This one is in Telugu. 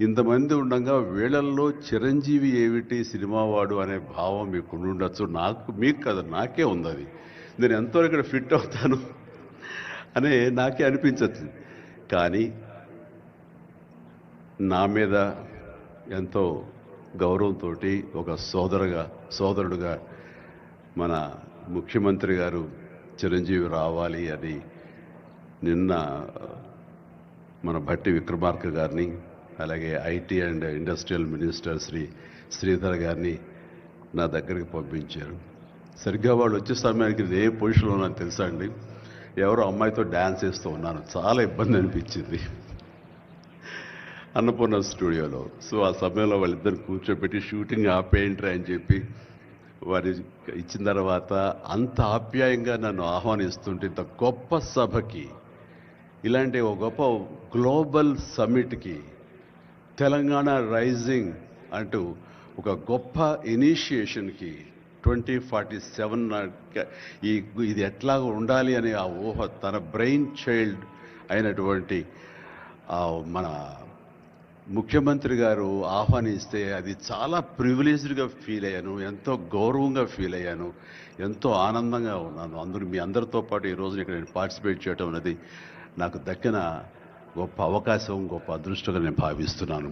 ఇంతమంది ఉండగా వీళ్ళల్లో చిరంజీవి ఏమిటి సినిమా వాడు అనే భావం మీకు ఉండొచ్చు. మీకు కదా, నాకే ఉంది అది. నేను ఎంతో ఇక్కడ ఫిట్ అవుతాను అనే నాకే అనిపించచ్చు. కానీ నా మీద ఎంతో గౌరవంతో ఒక సోదరుడుగా మన ముఖ్యమంత్రి గారు చిరంజీవి రావాలి అని నిన్న మన భట్టి విక్రమార్క గారిని, అలాగే IT and industrial minister Sridhar గారిని నా దగ్గరికి పంపించారు. సరిగ్గా వాళ్ళు వచ్చే సమయానికి ఏ పొజిషన్లో నాకు తెలుసా అండి, ఎవరో అమ్మాయితో డ్యాన్స్ వేస్తూ ఉన్నాను. చాలా ఇబ్బంది అనిపించింది అన్నపూర్ణ స్టూడియోలో. సో ఆ సమయంలో వాళ్ళిద్దరు కూర్చోబెట్టి షూటింగ్ ఆపేయంట్రా అని చెప్పి వారి ఇచ్చిన తర్వాత అంత ఆప్యాయంగా నన్ను ఆహ్వానిస్తుంటే, ఇంత గొప్ప సభకి, ఇలాంటి ఒక గొప్ప గ్లోబల్ సమ్మిట్కి, తెలంగాణ రైజింగ్ అంటూ ఒక గొప్ప ఇనిషియేషన్కి 2047 ఇది ఎట్లా ఉండాలి అనే ఆ ఊహ తన బ్రెయిన్ చైల్డ్ అయినటువంటి మన ముఖ్యమంత్రి గారు ఆహ్వానిస్తే అది చాలా ప్రివిలేజ్డ్గా ఫీల్ అయ్యాను, ఎంతో గౌరవంగా ఫీల్ అయ్యాను, ఎంతో ఆనందంగా ఉన్నాను. మీ అందరితో పాటు ఈ రోజున ఇక్కడ నేను పార్టిసిపేట్ చేయడం అనేది నాకు దక్కిన గొప్ప అవకాశం, గొప్ప అదృష్టంగా నేను భావిస్తున్నాను.